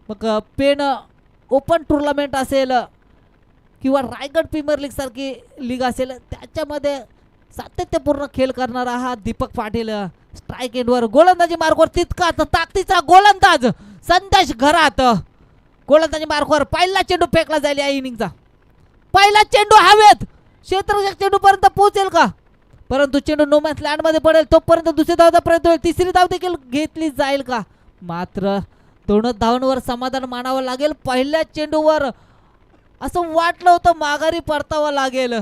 मग pen open tournament असेल किंवा रायगड प्रीमियर लीग सारखी लीग असेल त्याच्यामध्ये सातत्यपूर्ण खेळ करणारा हा दीपक पाटील स्ट्राईक एंडवर गोलंदाजी मार्कवर तितकाच ताकदीचा गोलंदाज संदेश घरात गोलंदाजी मार्कवर पहिला चेंडू फेकला जाईल या इनिंगचा. पहिला चेंडू हवेत क्षेत्ररक्षक चेंडू पर्यंत पोहोचेल का, परंतु चेंडू नो मॅच लँड मध्ये पडेल. तोपर्यंत दुसरी धावचा प्रयत्न होईल, तिसरी धाव देखील घेतली जाईल का, मात्र दोनच धावांवर समाधान मानावं लागेल. पहिल्या चेंडूवर असं वाटलं होतं माघारी परतावं लागेल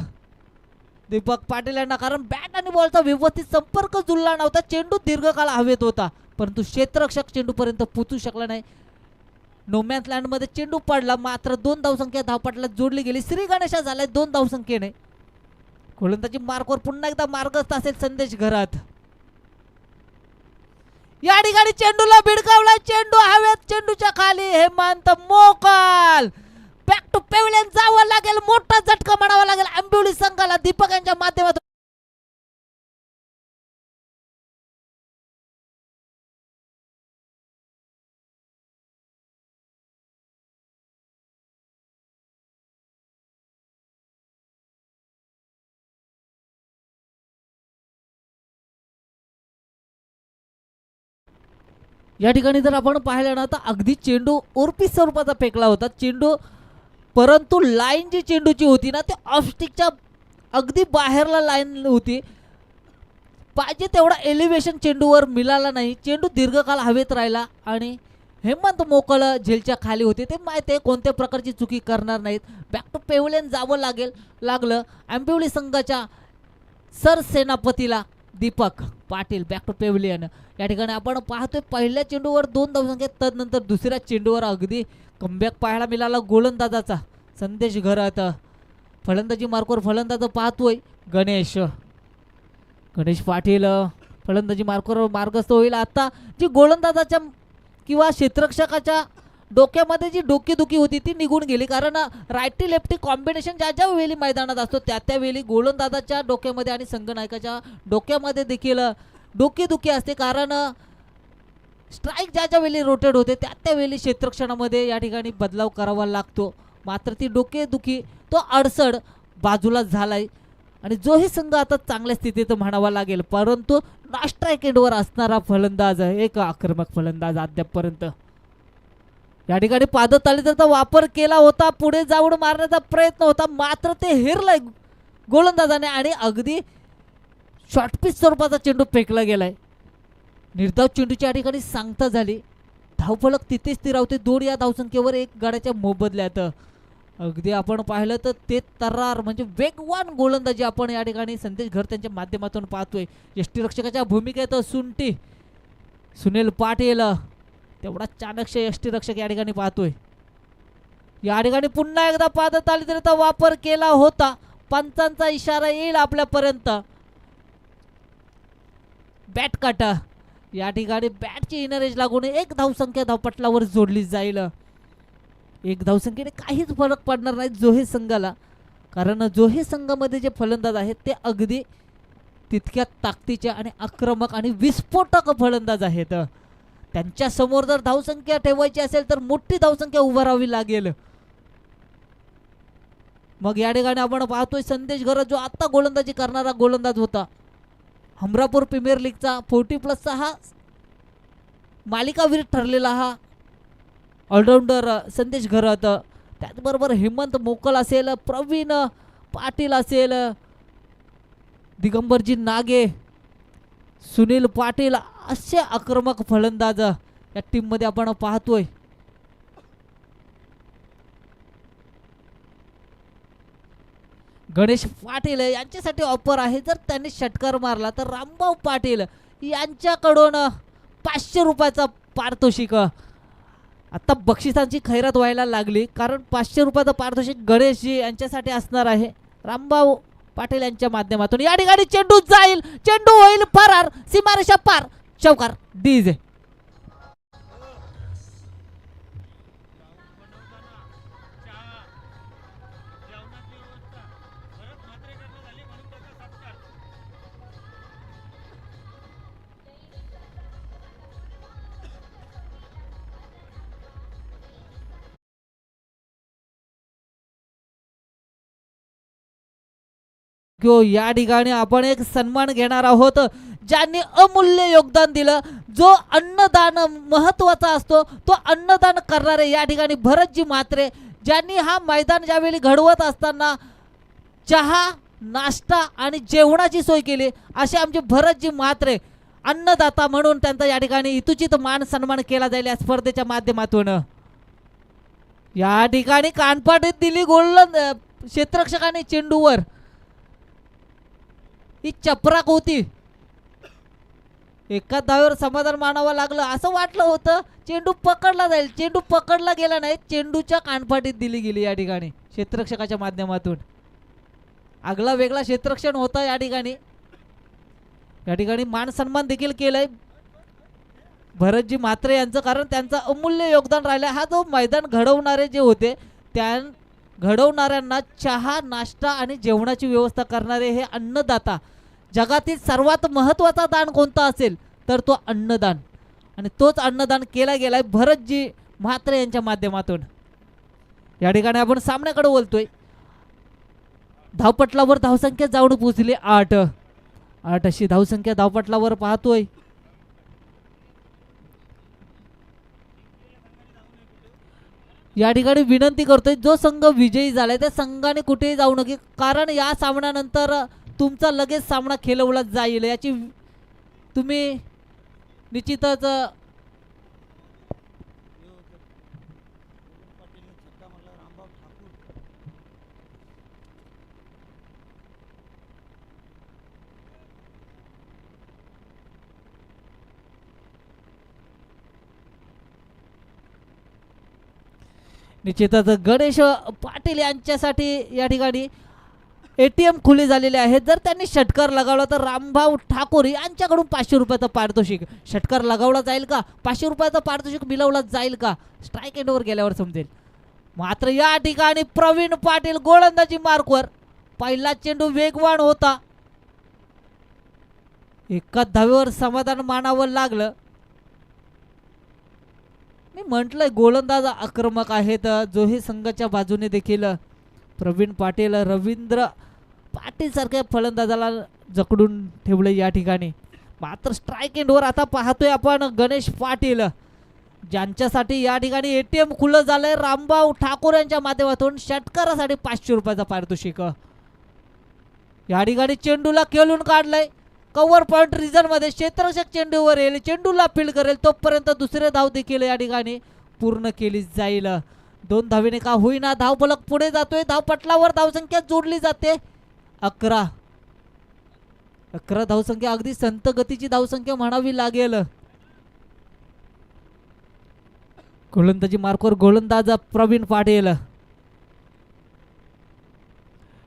दीपक पाटील यांना, कारण बॅट आणि बॉलचा व्यवस्थित संपर्क जुळला नव्हता. चेंडू दीर्घकाळ हवेत होता परंतु क्षेत्ररक्षक चेंडू पर्यंत पोहोचू शकला नाही. नो मॅच लँड मध्ये चेंडू पडला, मात्र 2 धावसंख्या धावपटला जोडली गेली. श्री गणेशा झालाय 2 धावसंख्येने. गोलंदाजी मार्कवर पुन्हा एकदा मार्गस्थ असेल संदेश घरात. या ठिकाणी चेंडूला भिडकावला, चेंडू हवेत, चेंडूच्या खाली हेमंत मोकल. बॅक टू पेव्हिलियन जावं लागेल, मोठा झटका म्हणावा लागेल आंबिवली संघाला दीपक यांच्या माध्यमातून. या ठिकाणी जर आपण पाहिलं ना तर अगदी चेंडू उर्पी स्वरूपाचा फेकला होता चेंडू, परंतु लाईन जी चेंडूची होती ना ते ऑफस्टिकच्या अगदी बाहेरला लाईन होती. पाहिजे तेवढा एलिव्हेशन चेंडूवर मिळाला नाही. चेंडू दीर्घकाळ हवेत राहिला आणि हेमंत मोकल झेलच्या खाली होते. ते माहिती आहे कोणत्या प्रकारची चुकी करणार नाहीत. बॅक टू पेव्हिलियन जावं लागलं आंबिवली संघाच्या सरसेनापतीला Deepak Patil. Back to pavilion. या ठिकाणी आपण पाहतोय पहिल्या चेंडूवर 2 धावसंख्या, तदनंतर दुसऱ्या चेंडूवर अगदी कमबॅक पाहायला मिळाला गोलंदाजाचा संदेश घरात. फलंदाजी मार्कवर फलंदाज पाहतोय गणेश पाटील. फलंदाजी मार्कवर मार्गस्थ होईल. आता जी गोलंदाजाच्या किंवा क्षेत्ररक्षकाच्या डोक्यामध्ये जी डोकेदुखी होती ती निघून गेली, कारण रायटी लेफ्टी कॉम्बिनेशन ज्या वेळी मैदानात असतो त्यावेळी गोलंदाजाच्या डोक्यामध्ये आणि संघनायकाच्या डोक्यामध्ये देखील डोकेदुखी असते, कारण स्ट्राईक ज्या वेळी रोटेट होते त्यावेळी क्षेत्ररक्षणामध्ये या ठिकाणी बदलाव करावा लागतो. मात्र ती डोकेदुखी तो अडसड बाजूला झालाय आणि जोही संघ आता चांगल्या स्थितीत म्हणावा लागेल, परंतु स्ट्राईक एंडवर असणारा फलंदाज एक आक्रमक फलंदाज अद्यापपर्यंत. या ठिकाणी पादतालीचा वापर केला होता, पुढे जाऊन मारण्याचा प्रयत्न होता, मात्र ते हेरलंय गोलंदाजाने आणि अगदी शॉर्टपिच स्वरूपाचा चेंडू फेकला गेलाय. निर्धाव चेंडूची या ठिकाणी सांगता झाली. धावफलक तिथे स्थिरावते 2 या धावसंख्येवर 1 गड्याच्या मोबदल्यात. अगदी आपण पाहिलं तर ते तर्रार म्हणजे वेगवान गोलंदाजी आपण या ठिकाणी संदेश घर त्यांच्या माध्यमातून पाहतोय. यष्टीरक्षकाच्या भूमिकेत सुनील पाटील तेवढा चाणक्य यष्टीरक्षक या ठिकाणी पाहतोय. या ठिकाणी पुन्हा एकदा पादतालीचा वापर केला होता. पंचांचा इशारा येईल आपल्यापर्यंत. बॅट काटा या ठिकाणी बॅटची इनर एज लागून 1 धावसंख्या धावपटलावर जोडली जाईल. 1 धावसंख्येने काहीच फरक पडणार नाही जोहे संघाला, कारण जोहे संघामध्ये जे फलंदाज आहेत ते अगदी तितक्या ताकदीचे आणि आक्रमक आणि विस्फोटक फलंदाज आहेत. त्यांच्या समोर जर धावसंख्या ठेवायची असेल तर मोठी धावसंख्या उभारावी लागेल. मग या ठिकाणी आपण पाहतोय संदेश घर जो आता गोलंदाजी करणारा गोलंदाज होता, हमरापूर प्रीमियर लीगचा 40+ हा मालिकावीर ठरलेला हा ऑलराऊंडर संदेश घरात. त्याचबरोबर हेमंत मोकल असेल, प्रवीण पाटील असेल, दिगंबरजी नागे, सुनील पाटील असे आक्रमक फलंदाज या टीम मध्ये आपण पाहतोय. गणेश पाटील यांच्यासाठी ऑफर आहे, जर त्यांनी षटकार मारला तर रामभाऊ पाटील यांच्याकडून 500 रुपयाचा पारितोषिक. आता बक्षिसांची खैरात व्हायला लागली, कारण 500 रुपयाचं पारितोषिक गणेशजी यांच्यासाठी असणार आहे रामभाऊ पाटील यांच्या माध्यमातून. या ठिकाणी चेंडू जाईल, चेंडू होईल फरार, सीमारेषा पार, चौकार डीजे. किंवा या ठिकाणी आपण एक सन्मान घेणार आहोत ज्यांनी अमूल्य योगदान दिलं. जो अन्नदान महत्वाचा असतो तो अन्नदान करणारे या ठिकाणी भरतजी म्हात्रे, ज्यांनी हा मैदान ज्यावेळी घडवत असताना चहा नाश्ता आणि जेवणाची सोय केली, असे आमचे भरतजी म्हात्रे अन्नदाता म्हणून त्यांचा या ठिकाणी इतुचित मान सन्मान केला जाईल या स्पर्धेच्या माध्यमातून. या ठिकाणी कानपाटीत दिली गोलंद क्षेत्ररक्षकाने चेंडूवर, ही चपराक होती. एका धावेवर समाधान मानावं लागलं. असं वाटलं होतं चेंडू पकडला जाईल, चेंडू पकडला गेला नाही, चेंडूच्या कानपाटीत दिली गेली या ठिकाणी क्षेत्ररक्षकाच्या माध्यमातून. आगला वेगळा क्षेत्ररक्षण होता या ठिकाणी. या ठिकाणी मान सन्मान देखील केलंय भरतजी म्हात्रे यांचं, कारण त्यांचं अमूल्य योगदान राहिलं. हा जो मैदान घडवणारे जे होते त्या घडवणाऱ्यांना चहा नाश्ता आणि जेवणाची व्यवस्था करणारे हे अन्नदाता. जगातील सर्वात महत्त्वाचा दान कोणता असेल तर तो अन्नदान, आणि तोच अन्नदान केला गेलाय भरतजी म्हात्रे यांच्या माध्यमातून. या ठिकाणी आपण सामन्याकडे बोलतोय. धावपटलावर धावसंख्या जाऊन पोहोचली 8 अशी धावसंख्या धावपटलावर पाहतोय. या ठिकाणी विनंती करतोय जो संघ विजयी झालाय त्या संघाने कुठेही जाऊ नये, कारण या सामन्यानंतर तुमचा लगेच सामना खेळवला जाईल याची तुम्ही निश्चितच गणेश पाटील यांच्यासाठी या ठिकाणी ATM खुले झालेले आहेत. जर त्यांनी षटकार लगावला तर रामभाऊ ठाकूर यांच्याकडून 500 रुपयाचं पारितोषिक. षटकार लगावला जाईल का, 500 रुपयाचं पारितोषिक मिळवला जाईल का, स्ट्राईक एंडवर गेल्यावर समजेल. मात्र या ठिकाणी प्रवीण पाटील गोलंदाजी मार्कवर. पहिला चेंडू वेगवान होता, एका धावेवर समाधान मानावं लागलं. मी म्हटलंय गोलंदाज आक्रमक आहेत. जोही संघाच्या बाजूने देखील प्रवीण पाटील रवींद्र पाटील सारख्या फलंदाजाला जकडून ठेवले या ठिकाणी. मात्र स्ट्राईक एंडवर आता पाहतोय आपण गणेश पाटील, ज्यांच्यासाठी या ठिकाणी ATM खुलं झालंय रामभाऊ ठाकूर यांच्या माध्यमातून. षटकारासाठी 500 रुपयाचा पारितोषिक. या ठिकाणी चेंडूला खेळून काढलंय कव्हर पॉइंट रिझन मध्ये. क्षेत्ररक्षक चेंडूवर येईल, चेंडूला फील्ड करेल तोपर्यंत दुसरे धाव देखील या ठिकाणी पूर्ण केली जाईल. 2 धावेने का होईना धाव फलक पुढे जातोय. धावपटलावर धावसंख्या जोडली जाते 11 धावसंख्या, अगदी संत गतीची धावसंख्या म्हणावी लागेल. गोलंदाजी मार्कवर गोलंदाज प्रवीण पाटील.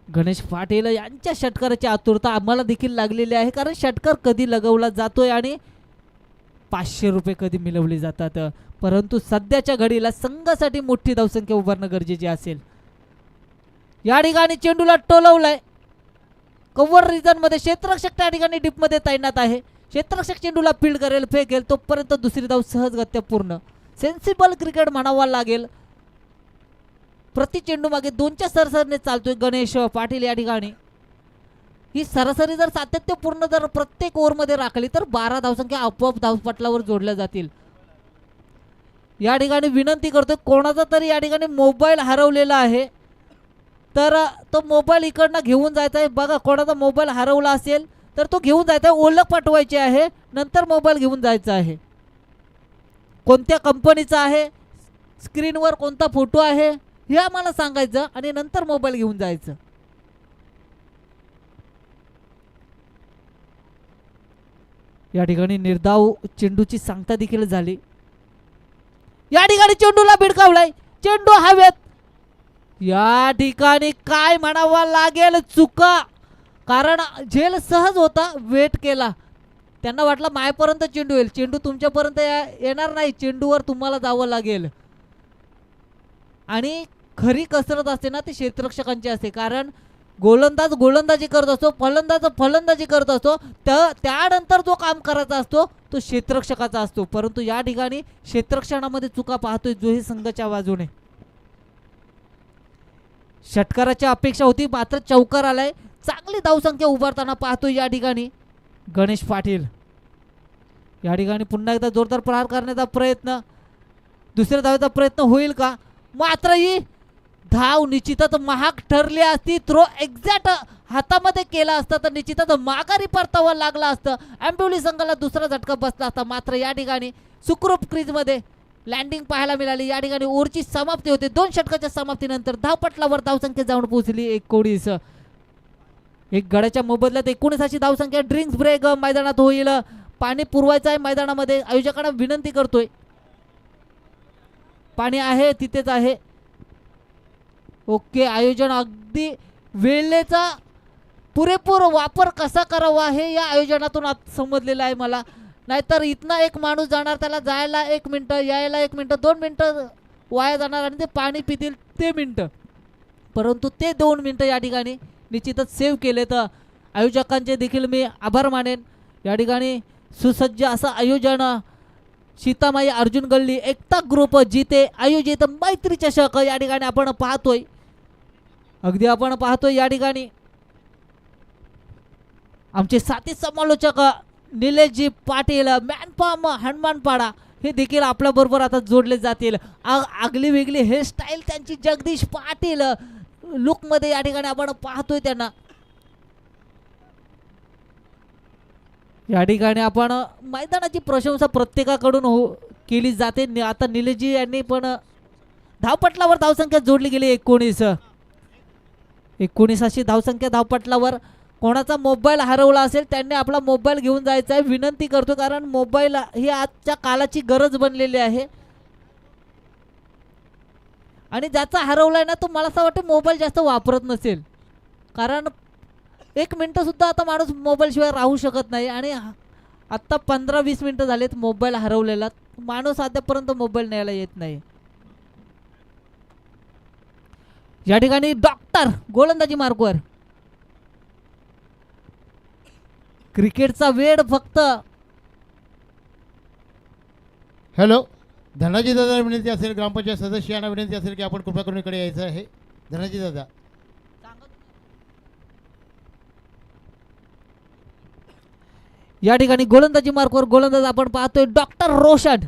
गणेश पाटील यांच्या षटकाराची आतुरता आम्हाला देखील लागलेली आहे, कारण षटकार कधी लगवला जातोय आणि 500 रुपये कधी मिळवले जातात. परंतु सध्याच्या घडीला संघासाठी मोठी धावसंख्या उभारणं गरजेचे असेल. या ठिकाणी चेंडूला टोलवलाय कव्हर रिजन मध्ये. क्षेत्ररक्षक त्या ठिकाणी डीप मध्ये तैनात आहे. क्षेत्ररक्षक चेंडूला फील्ड करेल फेकेल तोपर्यंत दुसरी धाव सहजगत्या पूर्ण. सेन्सिबल क्रिकेट म्हणावा लागेल. प्रति चेंडू मागे 2च्या सरासरीने चालतोय गणेश पाटील. या ठिकाणी ही सरासरी जर सातत्यपूर्ण जर प्रत्येक ओव्हरमध्ये राखली तर 12 धावसंख्या आपोआप धावपटलावर जोडल्या जातील. या ठिकाणी विनंती करतोय कोणाचा तरी या ठिकाणी मोबाईल हरवलेला आहे तर तो मोबाईल इकडनं घेऊन जायचा आहे. बघा कोणाचा मोबाईल हरवला असेल तर तो घेऊन जायचा आहे. ओळख पाठवायची आहे, नंतर मोबाईल घेऊन जायचा आहे. कोणत्या कंपनीचा आहे, स्क्रीनवर कोणता फोटो आहे हे आम्हाला सांगायचं आणि नंतर मोबाईल घेऊन जायचं. या ठिकाणी निर्धाव चेंडूची सांगता देखील झाली. या ठिकाणी चेंडूला भिडकावलाय, चेंडू हवेत. या ठिकाणी काय म्हणावा लागेल चुका, कारण झेल सहज होता, वेट केला. त्यांना वाटलं मायापर्यंत चेंडू येईल, चेंडू तुमच्यापर्यंत येणार नाही, चेंडूवर तुम्हाला जावं लागेल. आणि खरी कसरत असते ना ती क्षेत्ररक्षकांची असते, कारण गोलंदाज गोलंदाजी करत असतो, फलंदाज फलंदाजी करत असतो, त्यानंतर जो काम करायचा असतो तो क्षेत्ररक्षकाचा असतो. परंतु या ठिकाणी क्षेत्ररक्षणामध्ये चुका पाहतोय जोही संघाच्या बाजूने. षटकाराची अपेक्षा होती मात्र चौकार आलाय. चांगली धावसंख्या उभारताना पाहतोय या ठिकाणी गणेश पाटील. या ठिकाणी पुन्हा एकदा जोरदार प्रहार करण्याचा प्रयत्न, दुसऱ्या धावेचा प्रयत्न होईल का? मात्र ही धाव निश्चितच महाग ठरली असती. थ्रो एक्झॅक्ट हातामध्ये केला असता तर निश्चितच माघारी परतावा लागला असतं. आंबिवली संघाला दुसरा झटका बसला असता. मात्र या ठिकाणी सुखरूप क्रीजमध्ये लँडिंग पाहायला मिळाली. या ठिकाणी ओव्हरची समाप्ती होते. 2 षटकाच्या समाप्तीनंतर धावपटलावर धावसंख्या जाऊन पोहोचली 19. एक गड्याच्या मोबदल्यात 19 अशी धावसंख्या. ड्रिंक्स ब्रेक मैदानात होईल. पाणी पुरवायचं आहे मैदानामध्ये. आयोजकांना विनंती करतोय. पाणी आहे तिथेच आहे. ओके, आयोजन अगदी वेळेचा पुरेपूर वापर कसा करावा हे या आयोजनातून समजलेलं आहे मला. नाहीतर इथनं एक माणूस जाणार, त्याला जायला 1 मिनिट, यायला 1 मिनिट, 2 मिनिटं वाया जाणार आणि ते पाणी पितील ते मिनिटं. परंतु ते 2 मिनिटं या ठिकाणी निश्चितच सेव्ह केले. तर आयोजकांचे देखील मी आभार मानेन. या ठिकाणी सुसज्ज असं आयोजन सीतामाई अर्जुन गल्ली एकता ग्रुप जिथे आयोजित मैत्री चषक या ठिकाणी आपण पाहतोय. अगदी आपण पाहतोय या ठिकाणी आमचे साथी समालोचक निलेशजी पाटील, मॅनफॉर्म हनुमानपाडा हे देखील आपल्याबरोबर आता जोडले जातील. आगली वेगळी हेअरस्टाईल त्यांची जगदीश पाटील लुकमध्ये या ठिकाणी आपण पाहतोय त्यांना. या ठिकाणी आपण मैदानाची प्रशंसा प्रत्येकाकडून केली जाते. आता निलेशजी यांनी पण धावपटलावर धावसंख्या जोडली गेली 19 अशी धावसंख्या धावपटलावर. कोणाचा मोबाईल हरवला असेल त्यांनी आपला मोबाईल घेऊन जायचा आहे विनंती करतो, कारण मोबाईल ही आजच्या काळाची गरज बनलेली आहे. आणि ज्याचा हरवलाय ना तो मला असं वाटतं मोबाईल जास्त वापरत नसेल, कारण 1 मिनिट सुद्धा आता माणूस मोबाईल शिवाय राहू शकत नाही. आणि आत्ता 15-20 मिनिटं झालेत मोबाईल हरवलेला. माणूस आतापर्यंत मोबाईल न्यायला येत नाही. या ठिकाणी डॉक्टर गोलंदाजी मार्कवर. क्रिकेटचा वेळ फक्त. हॅलो, धनाजी दादा विनंती असेल, ग्रामपंचायत सदस्यांना विनंती असेल की आपण कृपा करून इकडे यायचं आहे. धनाजी दादा. या ठिकाणी गोलंदाजी मार्कवर गोलंदाज आपण पाहतोय डॉक्टर रोशन.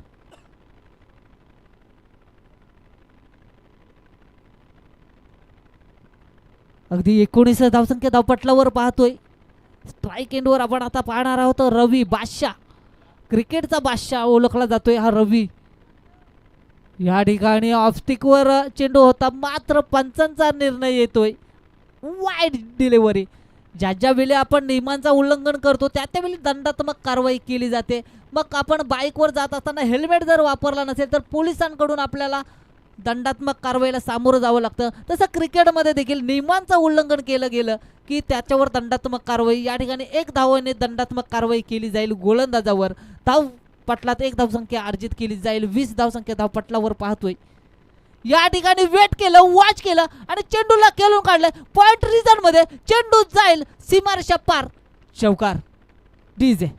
अगदी 19 धावसंख्या धावपटलावर पाहतोय. स्ट्राईक एंडवर आपण आता पाहणार आहोत रवी बादशाह. क्रिकेटचा बादशाह ओळखला जातोय हा रवी. या ठिकाणी ऑफस्टिकवर चेंडू होता, मात्र पंचांचा निर्णय येतोय वाईड डिलिव्हरी. ज्या वेळी आपण नियमांचा उल्लंघन करतो त्यावेळी दंडात्मक कारवाई केली जाते. मग आपण बाईकवर जात असताना हेल्मेट जर वापरला नसेल तर पोलिसांकडून आपल्याला दंडात्मक कारवाईला सामोरं जावं लागतं. तसं क्रिकेटमध्ये देखील नियमांचं उल्लंघन केलं गेलं की त्याच्यावर दंडात्मक कारवाई. या ठिकाणी 1 धावाने दंडात्मक कारवाई केली जाईल गोलंदाजावर. धाव पटलात 1 धावसंख्या अर्जित केली जाईल. 20 धावसंख्या धावपटलावर पाहतोय. या ठिकाणी वेट केलं, वॉच केलं आणि चेंडूला खेळून काढलं. पॉइंट रिझन मध्ये चेंडू जाईल सीमारेषा पार. चौकार. डीजे.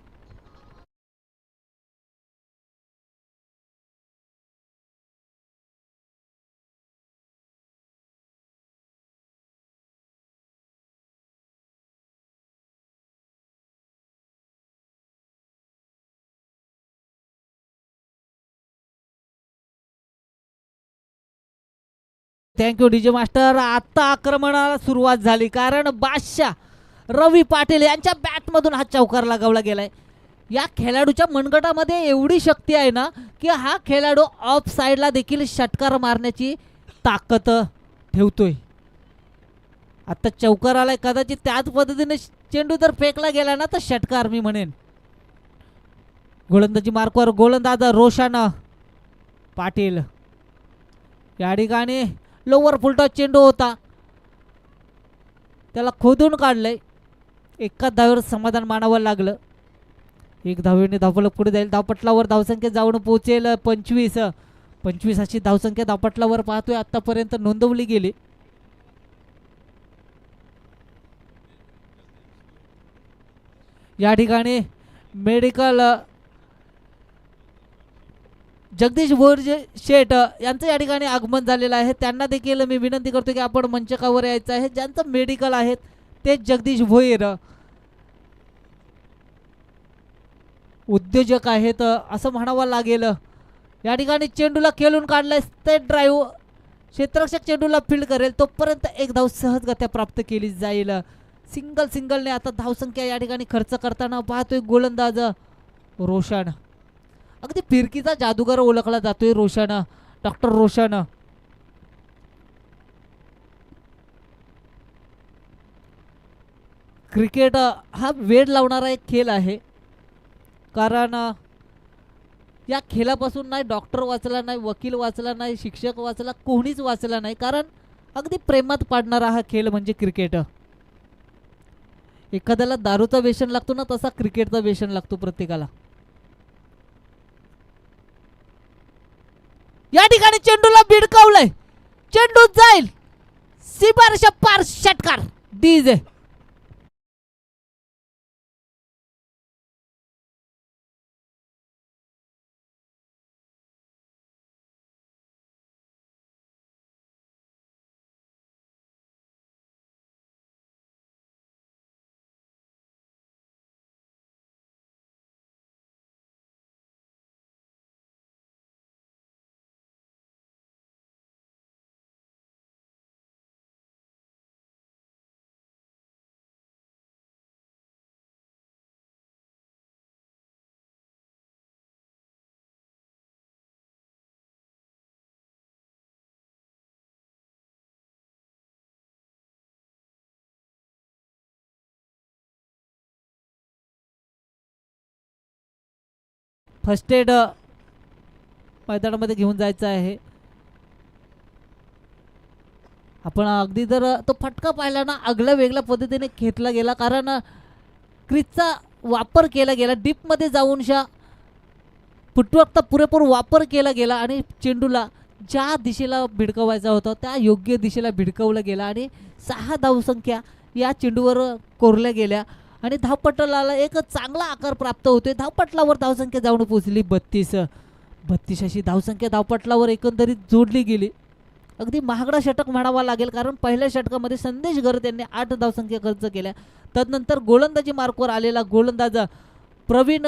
Thank you DJ master. आता आक्रमणाला सुरुवात झाली, कारण बादशाह रवी पाटील यांच्या बॅटमधून हा चौकार लगावला गेलाय. या खेळाडूच्या मनगटामध्ये एवढी शक्ती आहे ना की हा खेळाडू ऑफ साईडला देखील षटकार मारण्याची ताकद ठेवतोय. आता चौकार आलाय, कदाचित त्याच पद्धतीने चेंडू जर फेकला गेला ना तर षटकार मी म्हणेन. गोलंदाजी मार्कवर गोलंदाज रोशन पाटील. या ठिकाणी लोवर फुलटॉस चेंडू होता, त्याला खोदून काढलंय. 1 धावेवर समाधान मानावं लागलं. 1 धावेने धावफलक पुढे जाईल. धावपटलावर धावसंख्या जाऊन पोहोचेल 25 अशी धावसंख्या धावपटलावर पाहतोय आतापर्यंत नोंदवली गेली. या ठिकाणी मेडिकल जगदीश बोरजे शेठ यांचं या ठिकाणी आगमन झालेलं आहे. त्यांना देखील मी विनंती करतो की आपण मंचकावर यायचं आहे. ज्यांचं मेडिकल आहेत तेच जगदीश भोईर उद्योजक आहेत असं म्हणावं लागेल. या ठिकाणी चेंडूला खेळून काढलाय, स्टेट ड्राईव्ह, क्षेत्ररक्षक चेंडूला फील्ड करेल तोपर्यंत एक धाव सहजगत्या प्राप्त केली जाईल. सिंगलने आता धावसंख्या या ठिकाणी खर्च करताना पाहतोय गोलंदाज रोशन. अगदी फिरकीचा जादूगार ओळखला जातोय रोशन, डॉक्टर रोशन. क्रिकेट हा वेळ लावणारा एक खेळ आहे, कारण या खेळापासून नाही डॉक्टर वाचला, नाही वकील वाचला, नाही शिक्षक वाचला, कोणीच वाचला नाही, कारण अगदी प्रेमात पाडणारा हा खेळ म्हणजे क्रिकेट. एखाद्याला दारूचा व्यसन लागतो ना, तसा क्रिकेटचा व्यसन लागतो प्रत्येकाला. या ठिकाणी चेंडूला भिडकावलंय, चेंडू जाईल सीमारेषा पार, षटकार डीजे. फर्स्ट एड मैदानामध्ये घेऊन जायचं आहे. आपण अगदी जर तो फटका पाहिला ना, आगळ्या वेगळ्या पद्धतीने घेतला गेला, कारण क्रीजचा वापर केला गेला, डीपमध्ये जाऊनशा फुटवर्कचा पुरेपूर वापर केला गेला आणि चेंडूला ज्या दिशेला भिडकवायचा होता त्या योग्य दिशेला भिडकवला गेला आणि 6 धावसंख्या या चेंडूवर कोरल्या गेल्या आणि धावपटलाला एक चांगला आकार प्राप्त होतोय. धावपटलावर धावसंख्या जाऊन पोहोचली 32 अशी धावसंख्या धावपटलावर एकंदरीत जोडली गेली. अगदी महागडा षटक म्हणावा लागेल, कारण पहिल्या षटकामध्ये संदेश गर्ग यांनी 8 धावसंख्या खर्च केल्या. तदनंतर गोलंदाजी मार्कवर आलेला गोलंदाज प्रवीण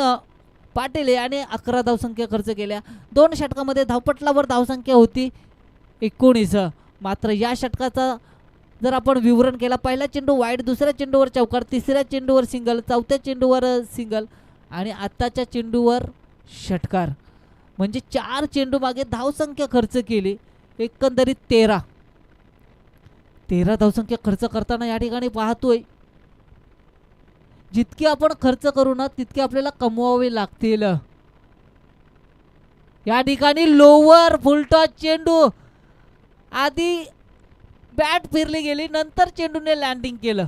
पाटील याने 11 धावसंख्या खर्च केल्या. 2 षटकामध्ये धावपटलावर धावसंख्या होती 19. मात्र या षटकाचा जर आपण विवरण केला, पहिला चेंडू वाईड, दुसऱ्या चेंडूवर चौकार, तिसऱ्या चेंडूवर सिंगल, चौथ्या चेंडूवर सिंगल आणि आत्ताच्या चेंडूवर षटकार, म्हणजे 4 चेंडू मागे धावसंख्या खर्च केली. एकंदरीत 13 धावसंख्या खर्च करताना या ठिकाणी पाहतोय जितके आपण खर्च करू ना तितके आपल्याला कमवावे लागतील. या ठिकाणी लोवर फुलटॉस चेंडू, आधी बॅट फिरली गेली, नंतर चेंडूने लँडिंग केलं.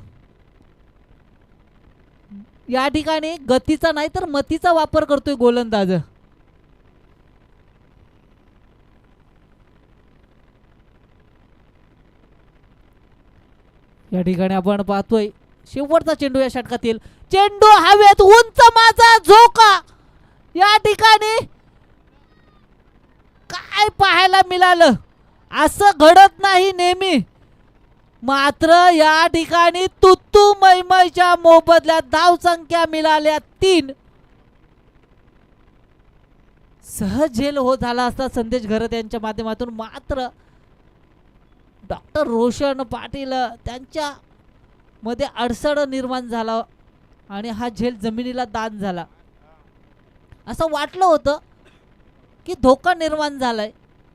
या ठिकाणी गतीचा नाही तर मतीचा वापर करतोय गोलंदाज. या ठिकाणी आपण पाहतोय शेवटचा चेंडू या षटकातील, चेंडू हवेत, उंच माझा झोका. या ठिकाणी काय पाहायला मिळालं, असं घडत नाही नेहमी, मात्र या ठिकाणी तुत्तू मैमयच्या मोबदल्यात धावसंख्या मिळाल्या 3. सहज झेल हो झाला असता संदेश घरत यांच्या माध्यमातून, मात्र डॉक्टर रोशन पाटील त्यांच्या मध्ये अडसड निर्माण झाला आणि हा झेल जमिनीला दान झाला. असं वाटलं होतं की धोका निर्माण झालाय,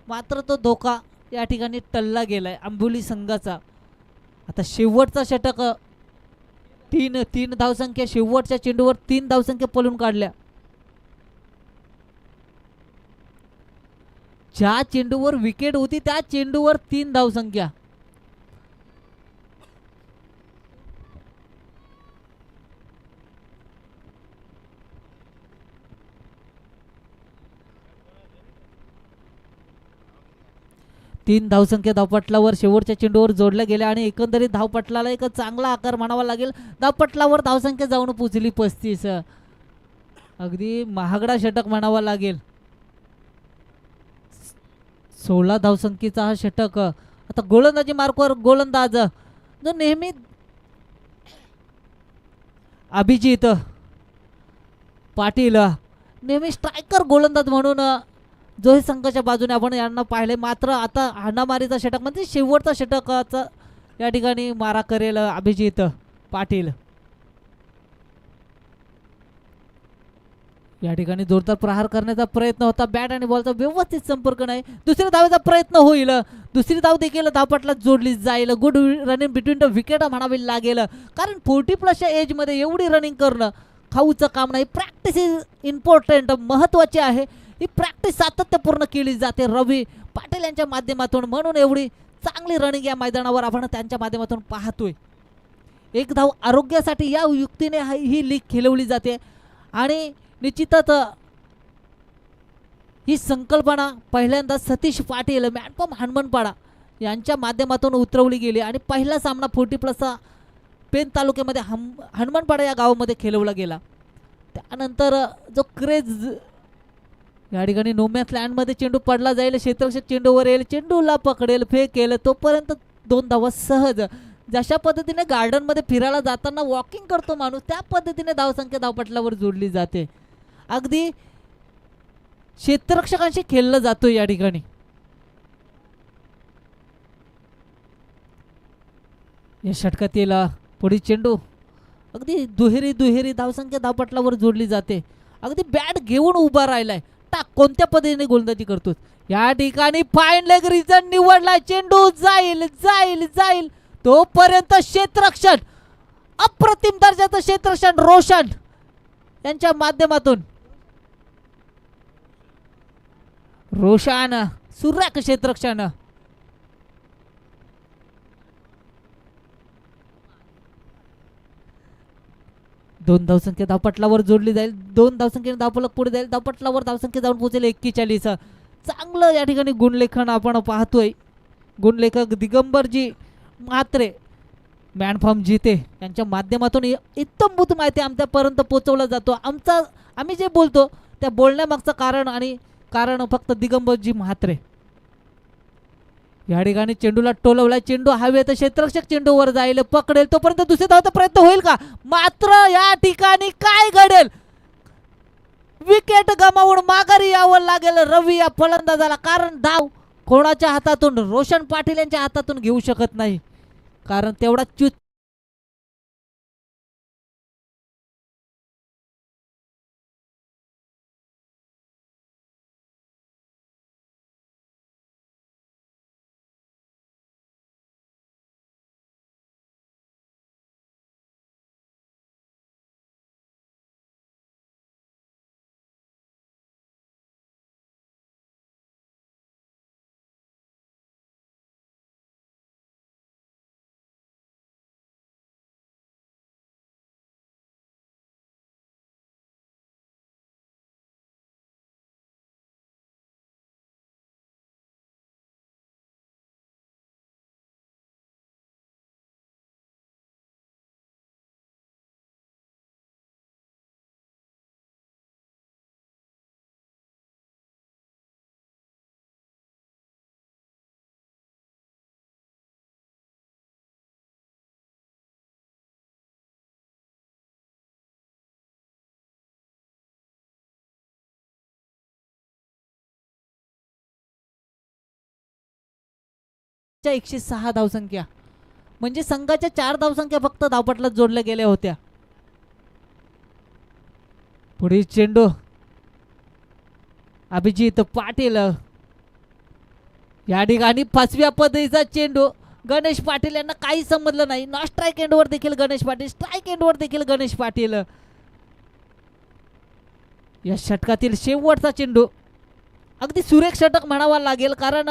मात्र तो धोका या ठिकाणी टलला गेलाय आंबोली संघाचा. आता शेवटचा षटक, 3 धावसंख्या, शेवटच्या चेंडूवर 3 धावसंख्या पळून काढल्या. ज्या चेंडूवर विकेट होती त्या चेंडूवर 3 धावसंख्या. तीन धावसंख्या धावपटलावर शेवटच्या चेंडूवर जोडल्या गेल्या आणि एकंदरीत धावपटलाला एक चांगला आकार म्हणावा लागेल. धावपटलावर धावसंख्या जाऊन पोहोचली 35. अगदी महागडा षटक म्हणावा लागेल. 16 धावसंख्येचा हा षटक. आता गोलंदाजी मार्कवर गोलंदाज जो नेहमी अभिजित पाटील नेहमी स्ट्रायकर गोलंदाज म्हणून जोही संघाच्या बाजूने आपण यांना पाहिले, मात्र आता हाणामारीचा षटक म्हणजे शेवटचा षटकाचा या ठिकाणी मारा करेल अभिजित पाटील. या ठिकाणी जोरदार प्रहार करण्याचा प्रयत्न होता, बॅट आणि बॉलचा व्यवस्थित संपर्क नाही. दुसऱ्या धावेचा प्रयत्न होईल, दुसरी धाव देखील धावपटला जोडली जाईल. Good running between the wicket म्हणावी लागेल, कारण 40+ एज मध्ये एवढी रनिंग करणं खाऊचं काम नाही. प्रॅक्टिस इज इम्पॉर्टंट, महत्त्वाची आहे. ही प्रॅक्टिस सातत्यपूर्ण केली जाते रवी पाटील यांच्या माध्यमातून, म्हणून एवढी चांगली रनिंग या मैदानावर आपण त्यांच्या माध्यमातून पाहतोय. एक धाव आरोग्यासाठी या युक्तीने ही लीग खेळवली जाते आणि निश्चितच ही संकल्पना पहिल्यांदा सतीश पाटील मॅनपम हनुमानपाडा यांच्या माध्यमातून उतरवली गेली आणि पहिला सामना 40+ पेन तालुक्यामध्ये हनुमानपाडा या गावामध्ये खेळवला गेला. त्यानंतर जो क्रेज या ठिकाणी नोमॅन्स लँडमध्ये चेंडू पडला जाईल, क्षेत्ररक्षक चेंडूवर येईल, चेंडूला पकडेल, फेकेल, तोपर्यंत 2 धावा सहज. जशा पद्धतीने गार्डनमध्ये फिरायला जाताना वॉकिंग करतो माणूस, त्या पद्धतीने धावसंख्या धावपटलावर जोडली जाते. अगदी क्षेत्ररक्षकांशी खेळलं जातो या ठिकाणी. या षटकातील पुढील चेंडू अगदी दुहेरी धावसंख्या धावपटलावर जोडली जाते. अगदी बॅट घेऊन उभा राहिलाय, टाक कोणत्या पद्धतीने गोलंदाजी करतोस. या ठिकाणी फाईन लेग रिझन निवडलाय, चेंडू जाईल जाईल जाईल, तोपर्यंत क्षेत्ररक्षण अप्रतिम दर्जाचं क्षेत्ररक्षण रोशन यांच्या माध्यमातून रोशन सुरेख क्षेत्ररक्षण. दोन धावसंख्या धावपटलावर जोडली जाईल, 2 धावसंख्येने धावफलक पुढे जाईल, धावपटलावर धावसंख्या जाऊन पोहोचेल 41. चांगलं या ठिकाणी गुणलेखन आपण पाहतोय. गुणलेखक दिगंबरजी म्हात्रे मॅनफॉर्म जिते यांच्या माध्यमातून इत्तमभूत माहिती आमच्यापर्यंत पोहोचवला जातो. आम्ही जे बोलतो त्या बोलण्यामागचं कारण फक्त दिगंबरजी म्हात्रे. या ठिकाणी चेंडूला टोलवला, चेंडू हवेत, क्षेत्ररक्षक चेंडूवर जाईल, पकडेल, तोपर्यंत दुसऱ्या धावचा प्रयत्न होईल का. मात्र या ठिकाणी काय घडेल, विकेट गमावून माघारी यावं लागेल रवी या फलंदाजाला, कारण धाव कोणाच्या हातातून, रोशन पाटील यांच्या हातातून घेऊ शकत नाही, कारण तेवढा चूत च्या 106 धावसंख्या म्हणजे संघाच्या 4 धावसंख्या फक्त धावपटला जोडल्या गेल्या होत्या. पुढील चेंडू अभिजित पाटील, या ठिकाणी 5व्या पद्धतीचा चेंडू गणेश पाटील यांना काही समजलं नाही. नॉन स्ट्राईक एंडवर देखील गणेश पाटील, स्ट्राईक एंडवर देखील गणेश पाटील. या षटकातील शेवटचा चेंडू अगदी सुरेख षटक म्हणावा लागेल, कारण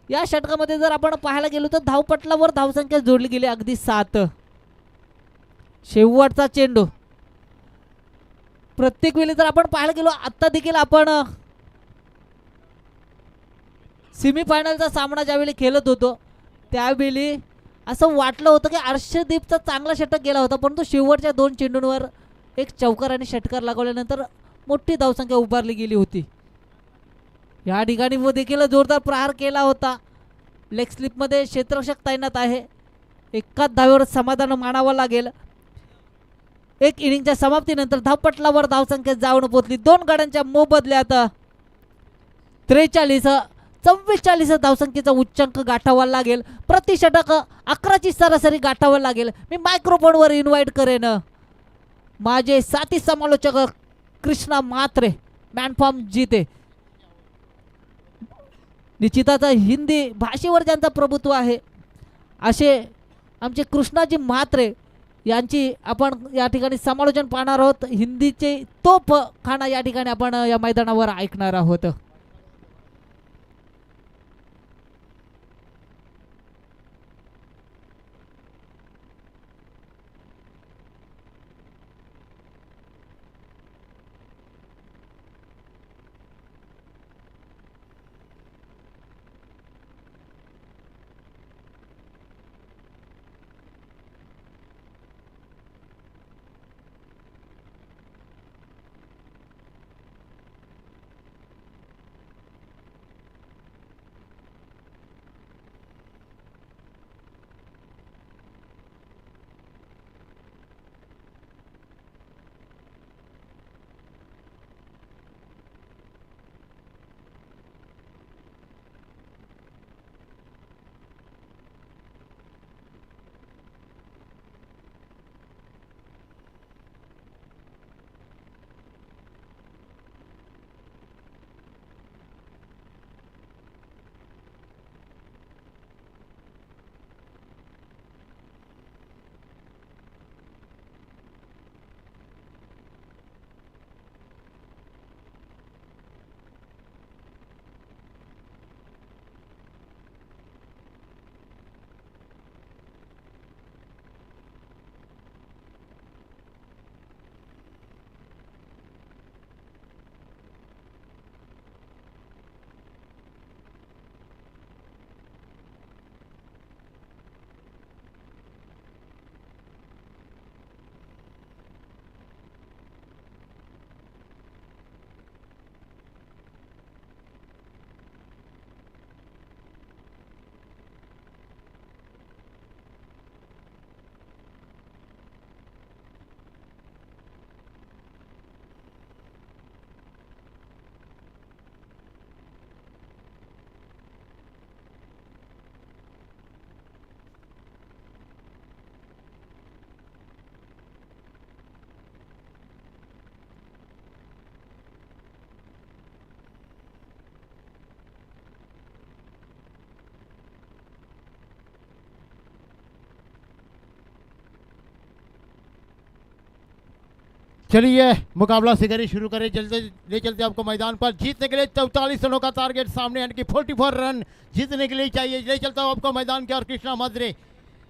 या षटकामध्ये जर आपण पाहायला गेलो तर धावपटलावर धावसंख्या जोडली गेली अगदी 7. शेवटचा चेंडू प्रत्येक वेळी जर आपण पाहायला गेलो, आता देखील आपण सेमीफायनलचा सामना ज्यावेळी खेळत होतो त्यावेळी असं वाटलं होतं की अर्शदीपचा चांगला षटक गेला होता, परंतु शेवटच्या 2 चेंडूंवर एक चौकार आणि षटकार लागवल्यानंतर मोठी धावसंख्या उभारली गेली होती. या ठिकाणी व देखील जोरदार प्रहार केला होता. लेग स्लिपमध्ये क्षेत्ररक्षक तैनात आहे, एकाच धावेवर समाधान मानावं लागेल. एक इनिंगच्या समाप्तीनंतर धावपटलावर धावसंख्या जाऊन पोहोचली 2 गड्यांच्या मोबदल्यात 44 धावसंख्येचा उच्चांक गाठावा लागेल. प्रति षटक 11ची सरासरी गाठावा लागेल. मी मायक्रोफोनवर इन्व्हाइट करेन माझे साथी समालोचक कृष्णा म्हात्रे, मॅन फॉर्म जीते. निश्चितच हिंदी भाषेवर ज्यांचा प्रभुत्व आहे असे आमचे कृष्णाजी म्हात्रे यांची आपण या ठिकाणी समालोचन पाहणार आहोत. हिंदीचे तोफ खाना या ठिकाणी आपण या मैदानावर ऐकणार आहोत. चलिए मुकाबला सिगरी शुरू करें. चलते ले चलते आपको मैदान पर. जीतने के लिए 44 रनों का टारगेट सामने, यानी कि 44 रन जीतने के लिए चाहिए. ले चलता हूँ आपको मैदान के और कृष्णा म्हात्रे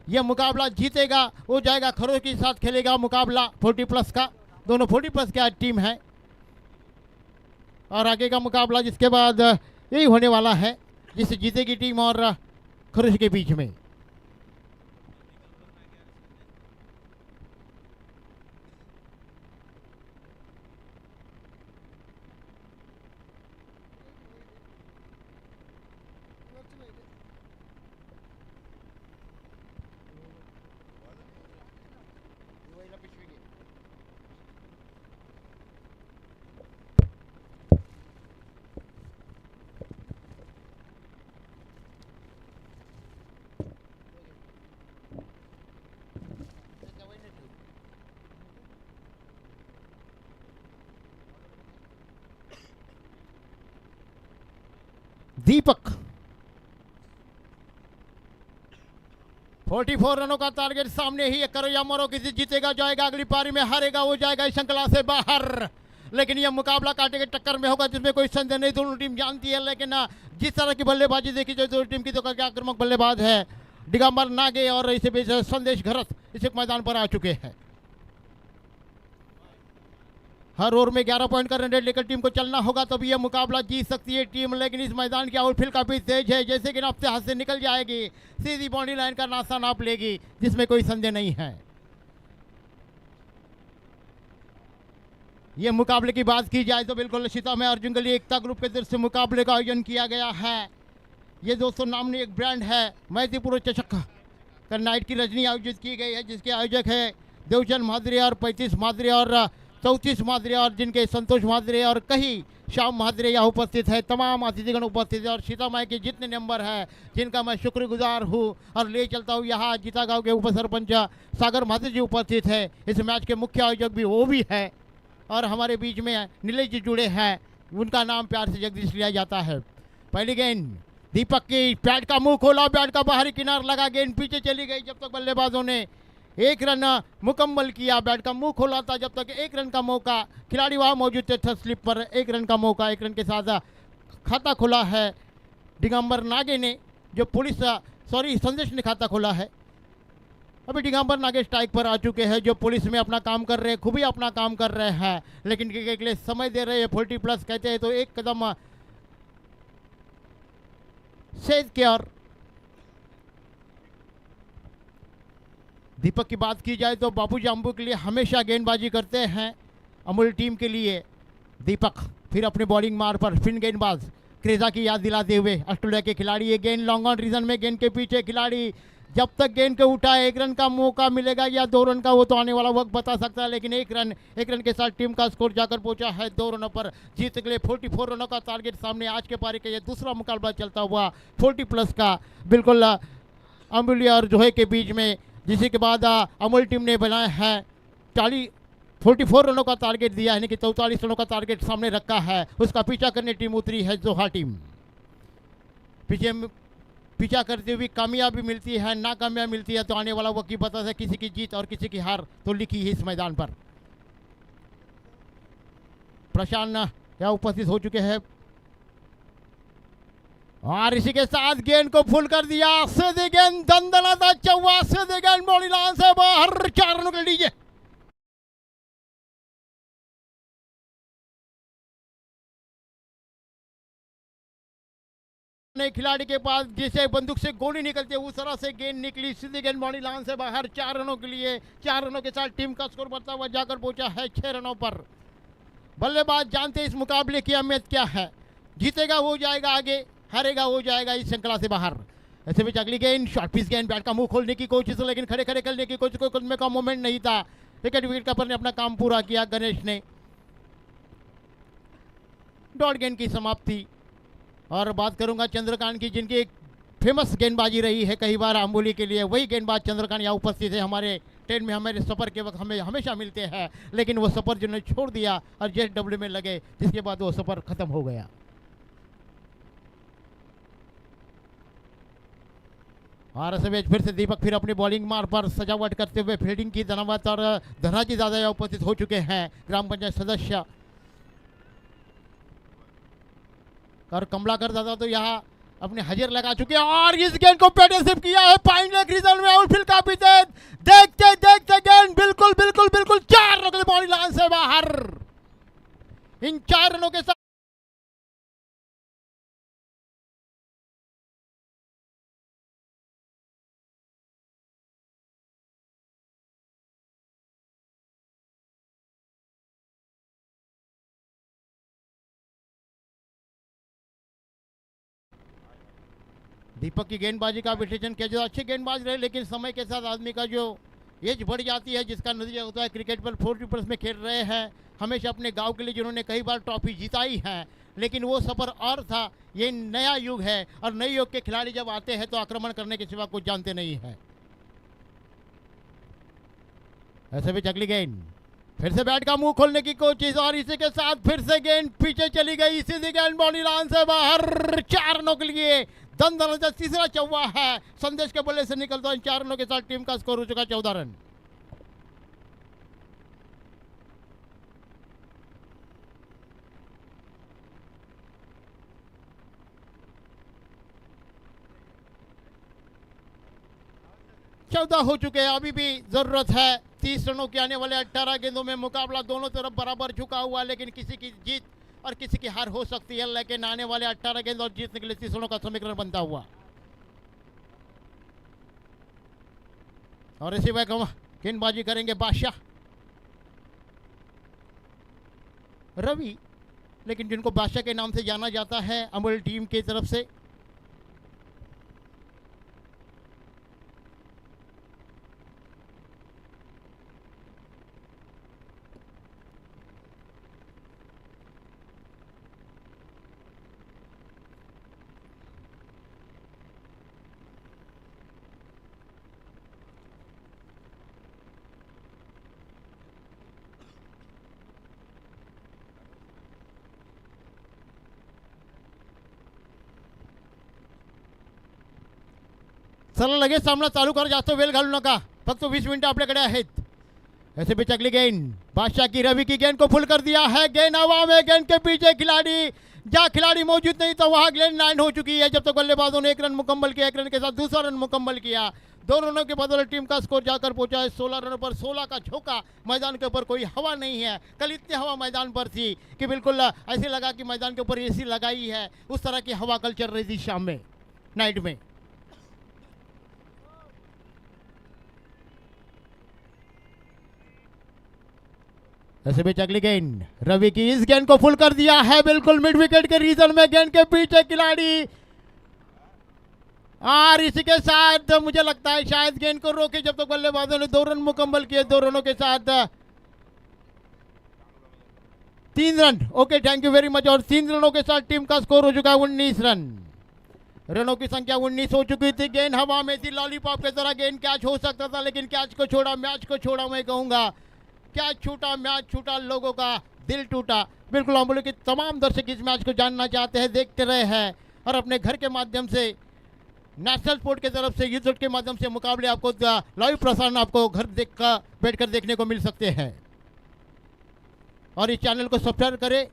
यह मुकाबला जीतेगा वो जाएगा खरों के साथ खेलेगा मुकाबला 40+ का. दोनों 40+ की आज टीम है और आगे का मुकाबला जिसके बाद यही होने वाला है जिससे जीतेगी टीम और खरों के बीच में. दीपक 44 रनों का टारगेट सामने ही. करो या मरो, किसी जीतेगा जाएगा अगली पारी में, हारेगा वो जाएगा इस श्रृंखला से बाहर. लेकिन यह मुकाबला कांटे के टक्कर में होगा जिसमें कोई संदेह नहीं. दोनों टीम जानती है लेकिन जिस तरह की बल्लेबाजी देखी जाए दोनों टीम की तो क्या आक्रामक बल्लेबाज है दिगंबर नागे और इसे बीच संदेश घरत इस मैदान पर आ चुके हैं. हर ओवर में 11 पॉइंट का रन रेट लेकर टीम को चलना होगा तभी यह मुकाबला जीत सकती है टीम. लेकिन इस मैदान की आउटफील्ड काफी तेज है, जैसे कि नापते हाथ से निकल जाएगी, सीधी बाउंड्री लाइन का नासा नाप लेगी जिसमें कोई संदेह नहीं है. यह मुकाबले की बात की जाए तो बिल्कुल शिता में और जंगली एकता ग्रुप के तरफ से मुकाबले का आयोजन किया गया है. ये दोस्तों नामनी एक ब्रांड है मैतीपुर चषक नाइट की रजनी आयोजित की गई है जिसके आयोजक है देवचंद म्हात्रे और 35 म्हात्रे और 34 म्हात्रे और जिनके संतोष म्हात्रे और कहीं श्याम म्हात्रे यहाँ उपस्थित है। तमाम अतिथिगण उपस्थित है और सीतामाई के जितने नंबर है जिनका मैं शुक्रगुजार हूँ और ले चलता हूँ। यहाँ जीता गाँव के उप सरपंच सागर म्हात्रे जी उपस्थित है। इस मैच के मुख्य आयोजक भी वो भी है और हमारे बीच में नीलेश जी जुड़े हैं, उनका नाम प्यार से जगदीश लिया जाता है। पहली गेंद दीपक की, बैट का मुंह खोला, बैट का बाहरी किनार लगा, गेंद पीछे चली गई। जब तक बल्लेबाजों ने एक रन मुकम्मल किया, बैट का मुंह खोला था, जब तक एक रन का मौका, खिलाड़ी वहां मौजूद थे, था स्लिप पर एक रन का मौका, एक रन के साथ खाता खोला है दिगंबर नागे ने, जो पुलिस संदेश ने खाता खोला है। अभी दिगंबर नागे स्ट्राइक पर आ चुके हैं, जो पुलिस में अपना काम कर रहे हैं, खूबी अपना काम कर रहे हैं, लेकिन के लिए समय दे रहे हैं। 40+ कहते हैं तो एक कदम सेज के। और दीपक की बात की जाए तो बाबू जाम्बू के लिए हमेशा गेंदबाजी करते हैं अमूल टीम के लिए। दीपक फिर अपने बॉलिंग मार पर फिन गेंदबाज क्रेजा की याद दिलाते हुए ऑस्ट्रेलिया के खिलाड़ी, ये गेंद लॉन्ग ऑन रीजन में, गेंद के पीछे खिलाड़ी जब तक गेंद को उठाए, एक रन का मौका मिलेगा या 2 रन का, वो तो आने वाला वक्त बता सकता है, लेकिन एक रन के साथ टीम का स्कोर जाकर पहुंचा है 2 रनों पर। जीत के लिए 44 रनों का टारगेट सामने। आज के पारी का ये दूसरा मुकाबला चलता हुआ 40+ का, बिल्कुल अमूल्य और जोहे के बीच में, जिसी के बाद अमूल टीम ने बनाया है 44 रनों का टारगेट दिया है, यानी कि 44 रनों का टारगेट सामने रखा है। उसका पीछा करने टीम उतरी है जोहा टीम। पीछा करते हुए कामयाबी मिलती है, नाकामयाबी मिलती है, तो आने वाला वक्त ही बता है किसी की जीत और किसी की हार तो लिखी है इस मैदान पर। प्रशांत यहाँ उपस्थित हो चुके हैं और इसी के साथ गेंद को फुल कर दिया। सीधी गेंद, दंदनाता चौवा, सीधी गेंद बॉडी लाइन से बाहर, 4 रनों के लीजिए। खिलाड़ी के पास जैसे बंदूक से गोली निकलती है उस तरह से गेंद निकली, सीधी गेंद बॉडी लाइन से बाहर, 4 रनों के लिए। 4 रनों के साथ टीम का स्कोर बढ़ता हुआ जाकर पहुंचा है 6 रनों पर। बल्लेबाज जानते इस मुकाबले की अहमियत क्या है, जीतेगा वो जाएगा आगे, हारेगा हो जाएगा इस श्रृंखला से बाहर। ऐसे में अगली गेंद शॉर्ट पिच गेंद, बैट का मुंह खोलने की कोशिश, लेकिन खड़े खड़े करने की कोशिश, कोई कदमे का मोमेंट नहीं था। विकेट कीपर ने अपना काम पूरा किया, गणेश ने। डॉट गेंद की समाप्ति। और बात करूंगा चंद्रकांत की, जिनकी एक फेमस गेंदबाजी रही है कई बार अम्बोली के लिए, वही गेंदबाज चंद्रकांत यहाँ उपस्थित है हमारे ट्रेन में, हमारे सफ़र के वक्त हमें हमेशा मिलते हैं, लेकिन वो सफ़र जिन्होंने छोड़ दिया और JW में लगे, जिसके बाद वो सफ़र खत्म हो गया। और ऐसे फिर से दीपक फिर अपनी बॉलिंग मार पर सजावट करते हुए फील्डिंग की धनावत और धनाजी दादा यहाँ उपस्थित हो चुके हैं, ग्राम पंचायत सदस्य। और कमलाकर दादा तो यहाँ अपने हाजिर लगा चुके हैं और इस गेंद को पेडरशिप किया है पाइन लेग रीजन में, आउटफील्ड का भी देखते देखते गेंद बिल्कुल बिल्कुल बिल्कुल 4 रनों के बॉडी लाइन से बाहर। इन 4 रनों के साथ दीपक की गेंदबाजी का विश्लेषण किया जाए, अच्छे गेंदबाज रहे, लेकिन समय के साथ आदमी का जो एज बढ़ जाती है, जिसका नतीजा होता है क्रिकेट पर 40+ में खेल रहे हैं, हमेशा अपने गांव के लिए जिन्होंने कई बार ट्रॉफी जिताई है, लेकिन वो सफ़र और था। ये नया युग है और नए युग के खिलाड़ी जब आते हैं तो आक्रमण करने के सिवा कुछ जानते नहीं है। ऐसे भी अगली गेंद, फिर से बैट का मुंह खोलने की कोशिश और इसी के साथ फिर से गेंद पीछे चली गई, सीधी गेंद बॉडी लाइन से बाहर, 4 रनों के लिए। दंदनाता तीसरा चौवा है, संदेश के बल्ले से निकलता है 4 रनों के साथ टीम का स्कोर हो चुका 14 रन। चौदह हो चुके हैं, अभी भी जरूरत है 30 रनों के। आने वाले 18 गेंदों में मुकाबला दोनों तरफ बराबर झुका हुआ, लेकिन किसी की जीत और किसी की हार हो सकती है, लेकिन आने वाले 18 गेंद और जीतने के लिए 30 रनों का समीकरण बनता हुआ। और इसी वक्त गेंदबाजी करेंगे बादशाह रवि, लेकिन जिनको बादशाह के नाम से जाना जाता है अमूल टीम की तरफ से। चला लगेच सामना चालू करा, जास्त वेळ घालू नका, फक्त 20 मिनिटं आपल्याकडे आहेत. ऐसे भी अगली गेंद बादशाह की, रवि की गेंद को फुल कर दिया है, गेंद हवा में, गेंद के पीछे खिलाड़ी, जहाँ खिलाड़ी मौजूद नहीं था वहाँ गेंद लैंड हो चुकी है. जब तक बल्लेबाजों ने 1 रन मुकम्मल किया, 1 रन के साथ दूसरा रन मुकम्मल किया, 2 रनों के बदौलत टीम का स्कोर जाकर पहुंचा है 16 रनों पर. 16 का झोंका, मैदान के ऊपर कोई हवा नहीं है. कल इतनी हवा मैदान पर थी कि बिल्कुल ऐसे लगा कि मैदान के ऊपर एसी लगाई है, उस तरह की हवा कल चल रही थी शाम में, नाइट में. ऐसे भी अगली गेंद रवि की, इस गेंद को फुल कर दिया है बिल्कुल मिड विकेट के रीजन में, गेंद के पीछे खिलाड़ी, और इसी के साथ मुझे लगता है शायद गेंद को रोके जब तक बल्लेबाजों ने 2 रन मुकम्मल किए. 2 रनों के साथ 3 run. Okay, thank you very much. और 3 रनों के साथ टीम का स्कोर हो चुका है 19 रन. रनों की संख्या 19 हो चुकी थी. गेंद हवा में थी, लॉलीपॉप की तरह गेंद कैच हो सकता था, लेकिन कैच को छोड़ा, मैच को छोड़ा. मैं कहूंगा कैच छूटा, मैच छूटा, लोगों का दिल टूटा. बिल्कुल हम बोले कि तमाम दर्शक इस मैच को जानना चाहते हैं, देखते रहे हैं, और अपने घर के माध्यम से, नेशनल स्पोर्ट की तरफ से, यूट्यूब के माध्यम से मुकाबले आपको लाइव प्रसारण आपको घर बैठकर देखने को मिल सकते हैं. और इस चैनल को सब्सक्राइब करें.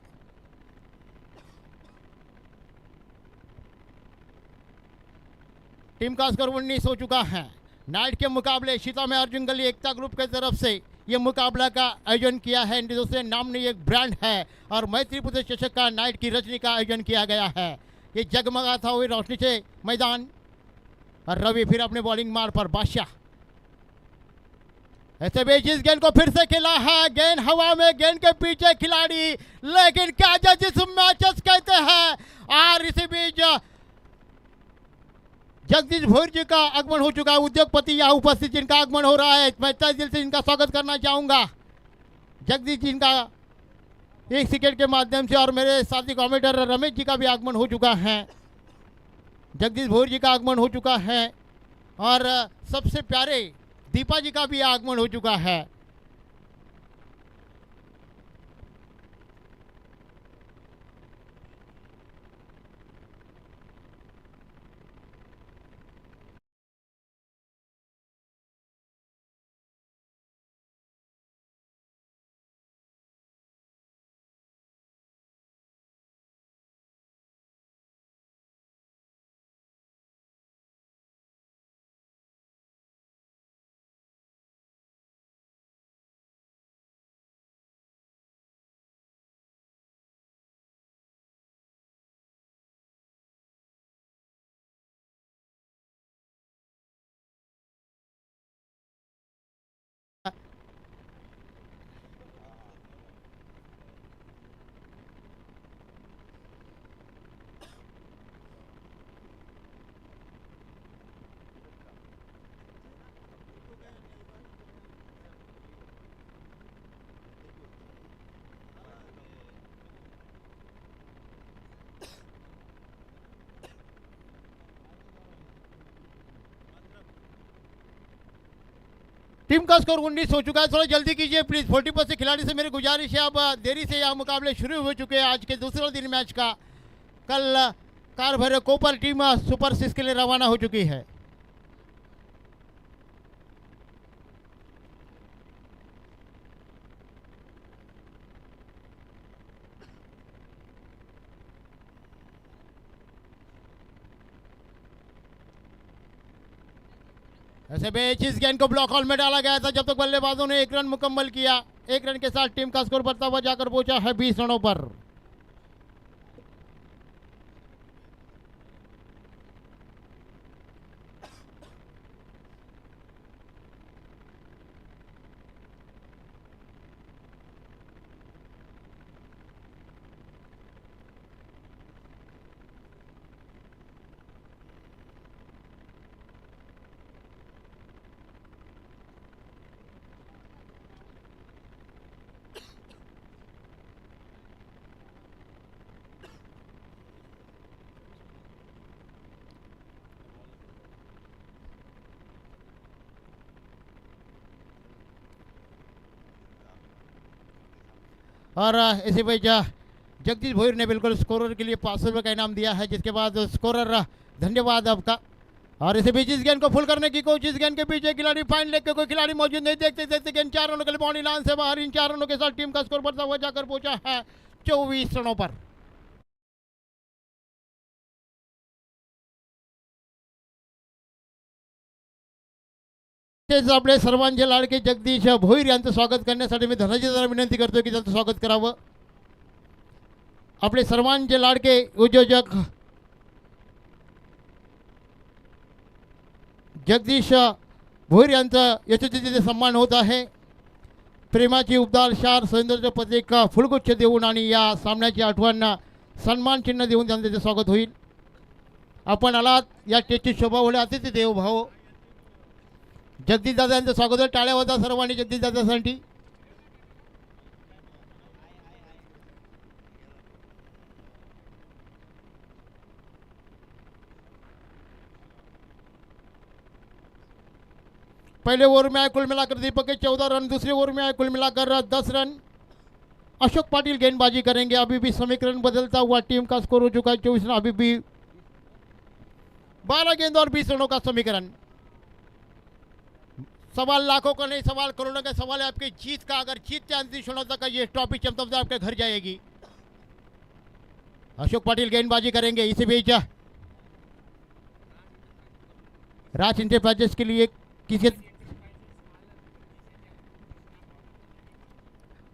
टीम का स्कोर 19 हो चुका है. नाइट के मुकाबले सीता में अर्जुन गली एकता ग्रुप की तरफ से ये मुकाबला का आयोजन किया है. दूसरे नाम ने एक ब्रांड है, और मैत्री पुत्र चषक का नाइट की रजनी का आयोजन किया गया है. ये जगमगा था हुई रोशनी से मैदान, और रवि फिर अपने बॉलिंग मार पर बादशाह. ऐसे बीच इस गेंद को फिर से खेला है, गेंद हवा में, गेंद के पीछे खिलाड़ी, लेकिन क्या जजिस मैचेस कहते हैं. और इसी बीच जगदीश भोईर जी का आगमन हो चुका है, उद्योगपति यहाँ उपस्थित जिनका आगमन हो रहा है. मैं तहे दिल से इनका स्वागत करना चाहूंगा, जगदीश जी का एक सेकेंड के माध्यम से. और मेरे साथी कमेंटेटर रमेश जी का भी आगमन हो चुका है, जगदीश भोईर जी का आगमन हो चुका है, और सबसे प्यारे दीपा जी का भी आगमन हो चुका है. टीम का स्कोर 19 हो चुका है. थोड़ा जल्दी कीजिए प्लीज. 40 से खिलाड़ी से मेरी गुजारिश है, अब देरी से यह मुकाबले शुरू हो चुके हैं आज के दूसरे दिन मैच का. कल कार भरे कोपर टीम सुपर 6 के लिए रवाना हो चुकी है. ऐसे बीच इस गेंद को ब्लॉक हॉल में डाला गया था जब तक बल्लेबाजों ने 1 रन मुकम्मल किया. 1 रन के साथ टीम का स्कोर बढ़ता हुआ जाकर पहुंचा है 20 रनों पर. और इसी वजह जगदीश भोईर ने बिल्कुल स्कोरर के लिए 500 रुपये का इनाम दिया है, जिसके बाद स्कोरर धन्यवाद आपका. और इसी बीच इस गेंद को फुल करने की कोशिश, गेंद के पीछे खिलाड़ी फाइन लेग के कोई खिलाड़ी मौजूद नहीं, देखते देखते गेंद 4 रनों के लिए बाउंड्री लाइन से बाहर। इन 4 रनों के साथ टीम का स्कोर बढ़ता हुआ जाकर पहुंचा है 24 रनों पर। तेच आपले सर्वांचे लाडके जगदीश भोईर यांचं स्वागत करण्यासाठी मी धनाजी दादा विनंती करतो की त्यांचं स्वागत करावं। आपले सर्वांचे लाडके उद्योजक जगदीश भोईर यांचा यशस्वी सन्मान होत आहे। प्रेमाची उबदार शार सौंदर्य पत्रिक फुलगुच्छ देऊन आणि या सामन्याची आठवण सन्मान चिन्ह देऊन त्यांचं ते स्वागत होईल। आपण आलात या स्टेजची शोभा होणे अतिथी देव भाव जगदीश दादा यांचं स्वागत आहे। टाळ्या वाजवा सर्वांनी जगदीश दादासाठी। पहले ओवर में आए कुल मिलाकर दीपक के 14 रन, दूसरे ओवर में आए कुल मिलाकर 10 रन। अशोक पाटिल गेंदबाजी करेंगे। अभी भी समीकरण बदलता हुआ टीम का स्कोर हो चुका है 24 रन। अभी भी 12 गेंद और 20 रनों का समीकरण। सवाल लाखों का नहीं, सवाल करोड़ों का सवाल है आपकी जीत का। अगर जीत के अंतिम क्षणों तक ये ट्रॉफी चमचमते आपके घर जाएगी। अशोक पाटिल गेंदबाजी करेंगे। इसी बीच राज इंटरप्राइजेस के लिए किसी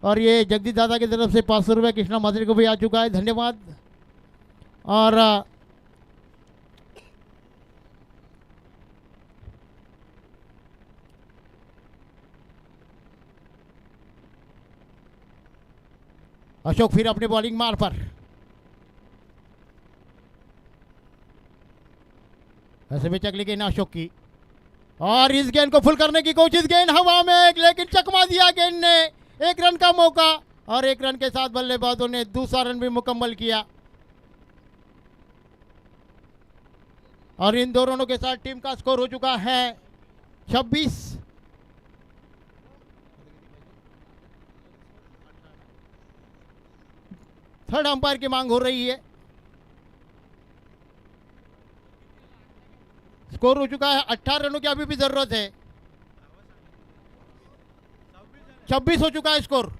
और ये जगदीश दादा की तरफ से 500 रुपये कृष्णा माजरे को भी आ चुका है, धन्यवाद। और अशोक फिर अपनी बॉलिंग मार पर। ऐसे में चकली गेंद अशोक की और इस गेंद को फुल करने की कोशिश, गेंद हवा में लेकिन चकमा दिया गेंद ने। 1 रन का मौका और 1 रन के साथ बल्लेबाजों ने दूसरा रन भी मुकम्मल किया और इन 2 रनों के साथ टीम का स्कोर हो चुका है 26। थर्ड अंपायर की मांग हो रही है। स्कोर हो चुका है 18 रनों की अभी भी जरूरत है। 26 हो चुका है स्कोर।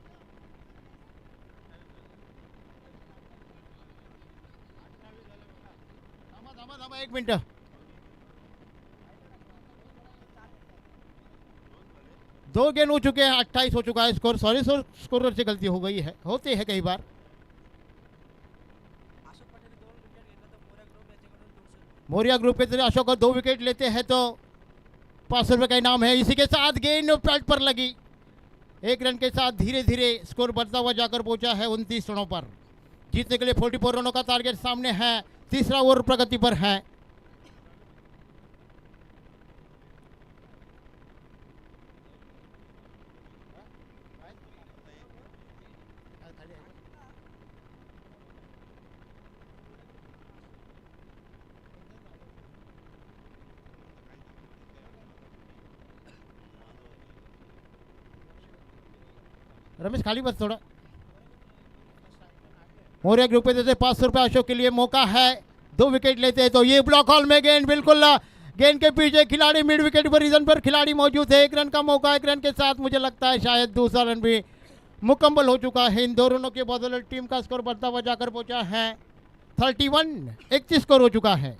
थांबा 1 मिनट। दो गेंद हो चुके हैं, 28 हो चुका है स्कोर। सॉरी सर, स्कोरर से गलती हो गई है, होते हैं कई बार। मौर्या ग्रुप के तरह अशोक 2 विकेट लेते हैं तो 500 रुपये का इनाम है। इसी के साथ गेंद पैड पर लगी। 1 रन के साथ धीरे धीरे स्कोर बढ़ता हुआ जाकर पहुंचा है 29 रनों पर। जीतने के लिए 44 रनों का टारगेट सामने है। तीसरा ओवर प्रगति पर है। रमेश खाली बस थोड़ा। मौर्य ग्रुप पे जैसे 500 रुपये अशोक के लिए मौका है। 2 विकेट लेते हैं तो ये ब्लॉक हॉल में गेंद बिल्कुल गेंद के पीछे खिलाड़ी मिड विकेट पर रीजन पर खिलाड़ी मौजूद है। 1 रन का मौका। 1 रन के साथ मुझे लगता है शायद दूसरा रन भी मुकम्मल हो चुका है। इन 2 रनों के बदौलत टीम का स्कोर बढ़ता हुआ जाकर पहुंचा है 31। 31 स्कोर हो चुका है।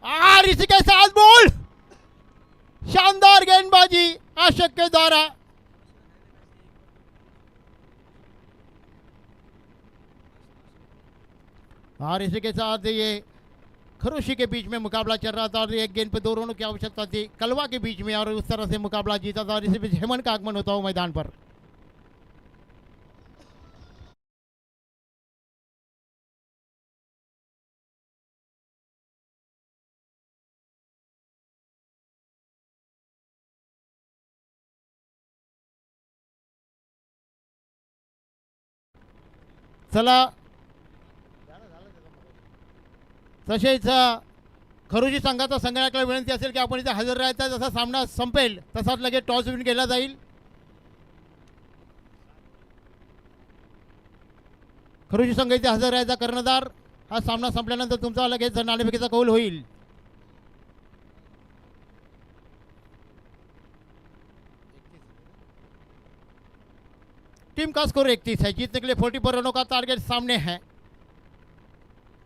और इसी के साथ बॉल, शानदार गेंदबाजी आशक के द्वारा। और इसी के साथ ये खरोशी के बीच में मुकाबला चल रहा था और एक गेंद पे 2 रनों की आवश्यकता थी कलवा के बीच में और उस तरह से मुकाबला जीता था। और इसी बीच हेमंत का आगमन होता हुआ मैदान पर। चला तसेच खरुजी संघाचा संघटनाला विनंती असेल की आपण इथे हजर राहायचा, जसा सामना संपेल तसाच लगेच टॉस विन केला जाईल. खरुजी संघ इथे हजर राहायचा. कर्णधार, हा सामना संपल्यानंतर तुमचा लगेच नाणेफेकीचा कौल होईल. टीम का स्कोर 31 है. जीतने के लिए 44 रनों का टारगेट सामने है.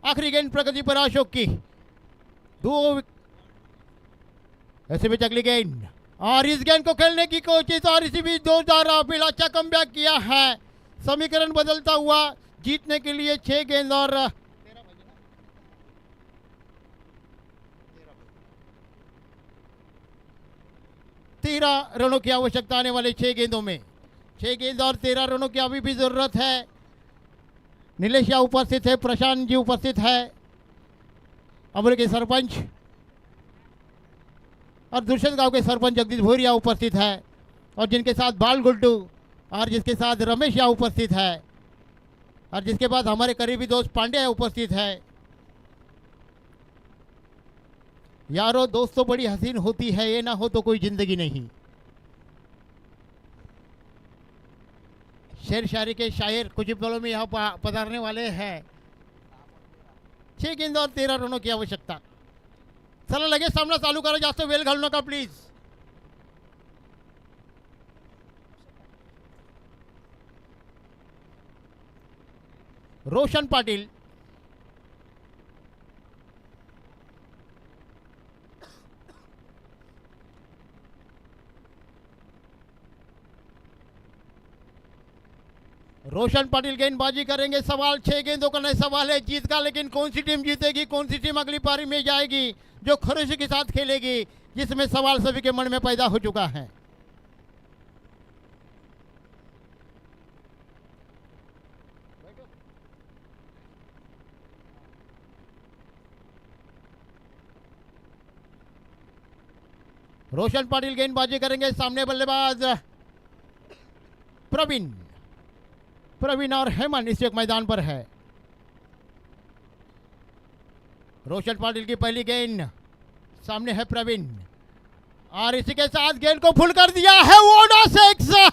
आखिरी गेंद प्रगति पर अशोक की. दो ऐसे में अगली गेंद, और इस गेंद को खेलने की कोशिश, और इसी बीच जोरदार अपील, अच्छा कमबैक किया है. समीकरण बदलता हुआ. जीतने के लिए 6 गेंद और 13 रनों की आवश्यकता आने वाले 6 गेंदों में. 6 गेंद और 13 रनों की अभी भी जरूरत है. नीलेश यहाँ उपस्थित है, प्रशांत जी उपस्थित है, अमर के सरपंच और दुष्यंत गांव के सरपंच जगदीश भोरिया उपस्थित है, और जिनके साथ बाल गुड्डू और जिसके साथ रमेश यहाँ उपस्थित है, और जिसके बाद हमारे करीबी दोस्त पांडे उपस्थित है. यारो दोस्तों बड़ी हसीन होती है, ये ना हो तो कोई जिंदगी नहीं. शेर शायरी के शायर कुछ ही पलों में यहाँ पधारने वाले हैं. 6 गेंद और 13 रनों की आवश्यकता. चला लगेच सामना चालू करा, जास्त वेळ घालू नका प्लीज. रोशन पाटील, रोशन पाटिल गेंदबाजी करेंगे. सवाल 6 गेंदों का नहीं सवाल है जीत का, लेकिन कौन सी टीम जीतेगी, कौन सी टीम अगली पारी में जाएगी, जो खरुजी के साथ खेलेगी, जिसमें सवाल सभी के मन में पैदा हो चुका है. रोशन पाटिल गेंदबाजी करेंगे. सामने बल्लेबाज प्रवीण और हेमंत इस एक मैदान पर है. रोशन पाटिल की पहली गेंद, सामने है प्रवीण, और इसी के साथ गेंद को फुल कर दिया है. वोडा 6.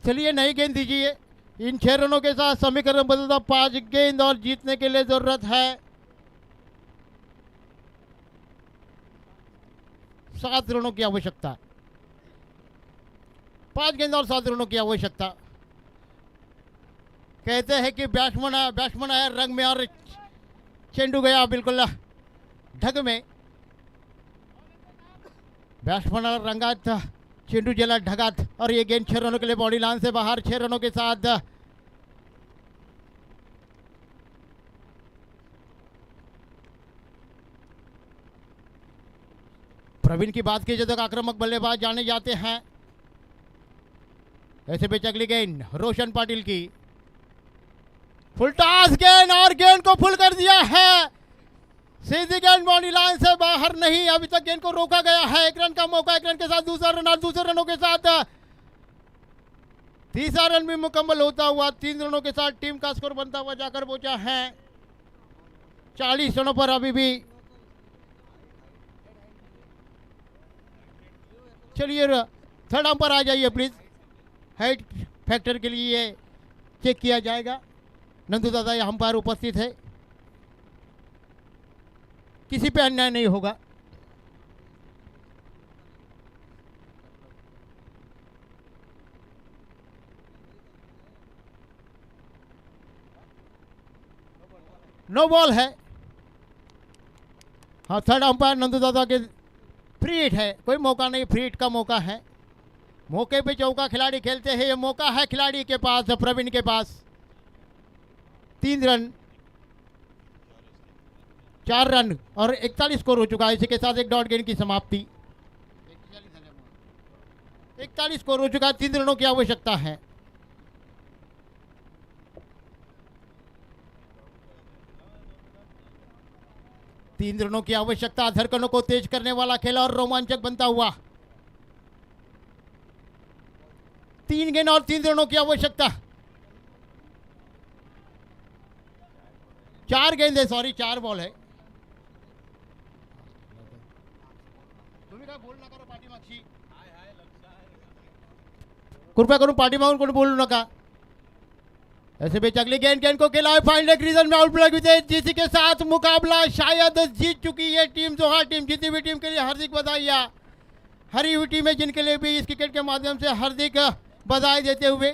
चलिए नई गेंद दीजिए. इन 6 रनों के साथ समीकरण बदलता. 5 गेंद और जीतने के लिए जरूरत है 7 रनों की आवश्यकता. 5 गेंद और 7 रनों की आवश्यकता. कहते हैं कि बैट्समैन आया रंग में और चेंडू गया बिल्कुल ढग में. बैट्समैन रंगात, चेंडू जला ढगात, और ये गेंद 6 रनों के लिए बॉडी लाइन से बाहर. 6 रनों के साथ प्रवीण की बात कीजिए तो आक्रामक बल्लेबाज जाने जाते हैं. ऐसे पे अगली गेंद रोशन पाटिल की. फुल टॉस गेंद, और गेंद को फुल कर दिया है. सीधी गेंद बॉडी लाइन से बाहर नहीं. अभी तक गेंद को रोका गया है. 1 रन का मौका. 1 रन के साथ दूसरा रन, और दूसरे रनों के साथ तीसरा रन भी मुकम्मल होता हुआ. 3 रनों के साथ टीम का स्कोर बनता हुआ जाकर पहुंचा है 40 रनों पर. अभी भी चलिए थर्ड अंपायर आ जाइए प्लीज. हाइट फैक्टर के लिए चेक किया जाएगा. नंदू दादा ये अंपायर उपस्थित है. किसी पे अन्याय नहीं होगा. नो बॉल है. हाँ, थर्ड अंपायर नंदू दादा के फ्री हिट है. कोई मौका नहीं, फ्री हिट का मौका है. मौके पे चौका खिलाड़ी खेलते हैं. ये मौका है खिलाड़ी के पास, प्रवीण के पास. 3 रन. 4 रन और 41 स्कोर हो चुका है। इसी के साथ एक डॉट गेंद की समाप्ति। 41 स्कोर हो चुका है, 3 रनों की आवश्यकता है। तीन रनों की आवश्यकता, धड़कनों को तेज करने वाला खेल और रोमांचक बनता हुआ। 3 गेंद और 3 रनों की आवश्यकता। 4 गेंद है, सॉरी 4 बॉल है। तुम्ही काय बोलू नका रे पाठीमागची, कृपया करून पाठीमागून कोणी बोलू नका। ऐसे में अगली गेंद को खेला है, फाइनल एक रीजन में आउट प्ले विकेट, जिसी के साथ मुकाबला शायद जीत चुकी है टीम जोहा टीम। जीती हुई टीम के लिए हार्दिक बधाइयाँ, हरी हुई टीम है जिनके लिए भी इस क्रिकेट के माध्यम से हार्दिक बधाई देते हुए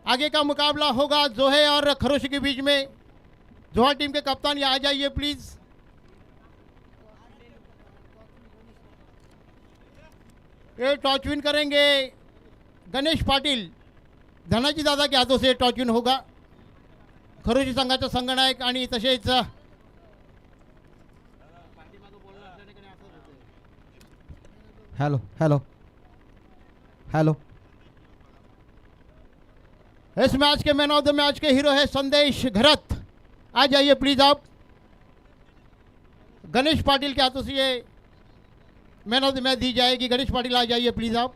आगे का मुकाबला होगा जोहे और खरोशी के बीच में। जोहा टीम के कप्तान यहाँ आ जाइए प्लीज। ये टॉस विन करेंगे गणेश पाटील, धनाजी दादा के हाथों से टॉस विन होगा। खरोशी संघाचा संघनायक आणि तसेच hello hello hello. Is match K man of the match K hero है संदेश घरत। आ जाइए प्लीज आप। गणेश पाटिल के हाथों से ये मैन ऑफ द मैच दी जाएगी। गणेश पाटिल आ जाइए प्लीज आप।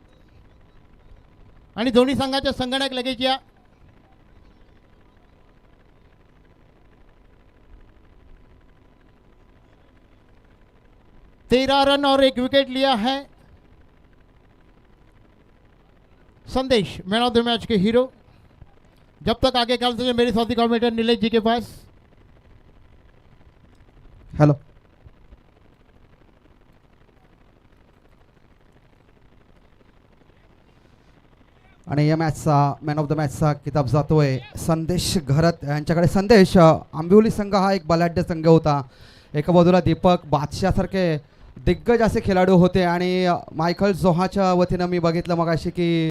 आणि दोन्ही संघाचे संगणक लगेच या। तेरह रन और 1 विकेट लिया है संदेश, man of the match K hero. जब तक आगे खेलते हैं मेरे साथी कमेंटेटर नीलेश जी के पास। हॅलो। आणि या मॅचचा मॅन ऑफ द मॅचचा किताब जातोय संदेश घरत यांच्याकडे। संदेश, आंबिवली संघ हा एक बलाढ्य संघ होता। एका बाजूला दीपक बादशाहसारखे दिग्गज असे खेळाडू होते आणि मायकल जोहाच्या वतीनं मी बघितलं मगाशी की